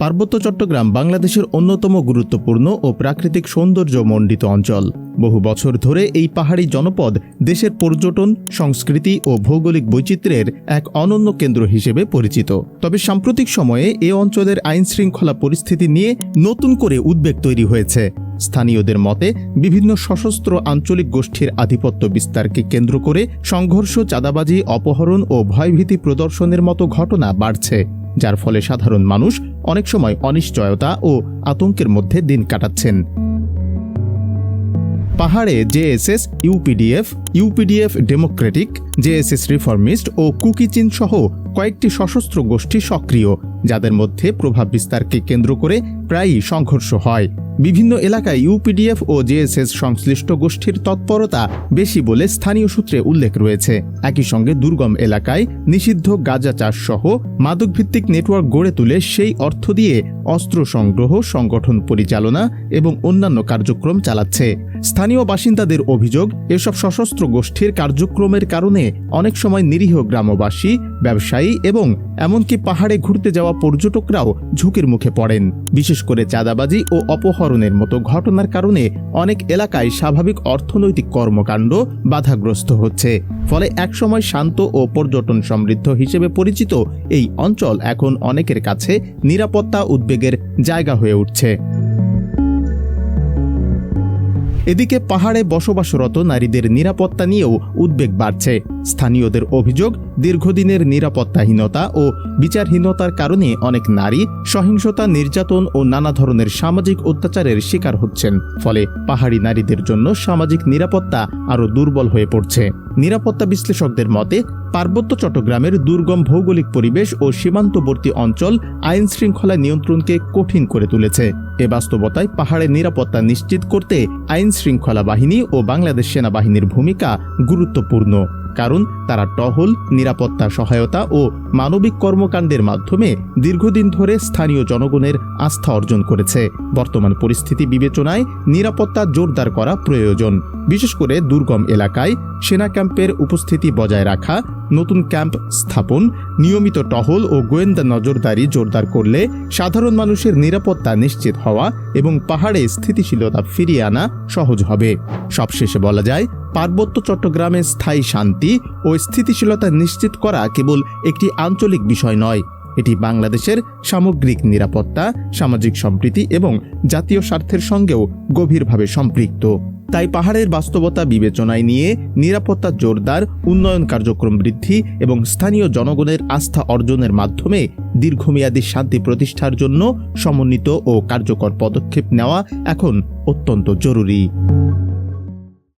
পার্বত্য চট্টগ্রাম বাংলাদেশের অন্যতম গুরুত্বপূর্ণ ও প্রাকৃতিক সৌন্দর্যমণ্ডিত অঞ্চল। বহু বছর ধরে এই পাহাড়ি জনপদ দেশের পর্যটন, সংস্কৃতি ও ভৌগোলিক বৈচিত্র্যের এক অনন্য কেন্দ্র হিসেবে পরিচিত। তবে সাম্প্রতিক সময়ে এ অঞ্চলের আইনশৃঙ্খলা পরিস্থিতি নিয়ে নতুন করে উদ্বেগ তৈরি হয়েছে। স্থানীয়দের মতে, বিভিন্ন সশস্ত্র আঞ্চলিক গোষ্ঠীর আধিপত্য বিস্তারকে কেন্দ্র করে সংঘর্ষ, চাঁদাবাজি, অপহরণ ও ভয়ভীতি প্রদর্শনের মতো ঘটনা বাড়ছে, যার ফলে সাধারণ মানুষ অনেক সময় অনিশ্চয়তা ও আতঙ্কের মধ্যে দিন কাটাচ্ছেন। পাহাড়ে JSS, UPDF democratic, JSS reformist ও কুকিচিন সহ কয়েকটি সশস্ত্র গোষ্ঠী সক্রিয়, যাদের মধ্যে প্রভাব বিস্তারকে কেন্দ্র করে প্রায়ই সংঘর্ষ হয়। বিভিন্ন এলাকায় ইউপিডিএফ ও জেএসএস সংশ্লিষ্ট গোষ্ঠীর তৎপরতা বেশি বলে স্থানীয় সূত্রে উল্লেখ রয়েছে। একই সঙ্গে দুর্গম এলাকায় নিষিদ্ধ গাঁজা চাষ সহ মাদকভিত্তিক নেটওয়ার্ক গড়ে তুলে সেই অর্থ দিয়ে অস্ত্র সংগ্রহ, সংগঠন পরিচালনা এবং অন্যান্য কার্যক্রম চালাচ্ছে। স্থানীয় বাসিন্দাদের অভিযোগ, এসব সশস্ত্র গোষ্ঠীর কার্যক্রমের কারণে অনেক সময় নিরীহ গ্রামবাসী, ব্যবসায়ী এবং এমনকি পাহাড়ে ঘুরতে যাওয়া পর্যটকরাও ঝুঁকির মুখে পড়েন। বিশেষ করে চাঁদাবাজি ও অপহরণের মতো ঘটনার কারণে অনেক এলাকায় স্বাভাবিক অর্থনৈতিক কর্মকাণ্ড বাধাগ্রস্ত হচ্ছে। ফলে একসময় শান্ত ও পর্যটন সমৃদ্ধ হিসেবে পরিচিত এই অঞ্চল এখন অনেকের কাছে নিরাপত্তা উদ্বেগের জায়গা হয়ে উঠছে। এদিকে পাহাড়ে বসবাসরত নারীদের নিরাপত্তা নিয়েও উদ্বেগ বাড়ছে। স্থানীয়দের অভিযোগ, দীর্ঘদিনের নিরাপত্তাহীনতা ও বিচারহীনতার কারণে অনেক নারী সহিংসতা, নির্যাতন ও নানা ধরনের সামাজিক অত্যাচারের শিকার হচ্ছেন। ফলে পাহাড়ি নারীদের জন্য সামাজিক নিরাপত্তা আরও দুর্বল হয়ে পড়ছে। নিরাপত্তা বিশ্লেষকদের মতে, পার্বত্য চট্টগ্রামের দুর্গম ভৌগোলিক পরিবেশ ও সীমান্তবর্তী অঞ্চল আইন শৃঙ্খলা নিয়ন্ত্রণকে কঠিন করে তুলেছে। এ বাস্তবতায় পাহাড়ে নিরাপত্তা নিশ্চিত করতে আইন শৃঙ্খলা বাহিনী ও বাংলাদেশ সেনাবাহিনীর ভূমিকা গুরুত্বপূর্ণ, কারণ তারা টহল, নিরাপত্তা সহায়তা ও মানবিক কর্মকাণ্ডের মাধ্যমে দীর্ঘদিন ধরে স্থানীয় জনগণের আস্থা অর্জন করেছে। বর্তমান পরিস্থিতি বিবেচনায় নিরাপত্তা জোরদার করা প্রয়োজন। বিশেষ করে দুর্গম এলাকায় সেনা ক্যাম্পের উপস্থিতি বজায় রাখা, নতুন ক্যাম্প স্থাপন, নিয়মিত টহল ও গোয়েন্দা নজরদারি জোরদার করলে সাধারণ মানুষের নিরাপত্তা নিশ্চিত হওয়া এবং পাহাড়ে স্থিতিশীলতা ফিরিয়ে আনা সহজ হবে। সবশেষে বলা যায়, পার্বত্য চট্টগ্রামে স্থায়ী শান্তি ও স্থিতিশীলতা নিশ্চিত করা কেবল একটি আঞ্চলিক বিষয় নয়, এটি বাংলাদেশের সামগ্রিক নিরাপত্তা, সামাজিক সম্প্রীতি এবং জাতীয় স্বার্থের সঙ্গেও গভীরভাবে সম্পৃক্ত। তাই পাহাড়ের বাস্তবতা বিবেচনায় নিয়ে নিরাপত্তা জোরদার, উন্নয়ন কার্যক্রম বৃদ্ধি এবং স্থানীয় জনগণের আস্থা অর্জনের মাধ্যমে দীর্ঘমেয়াদী শান্তি প্রতিষ্ঠার জন্য সমন্বিত ও কার্যকর পদক্ষেপ নেওয়া এখন অত্যন্ত জরুরি।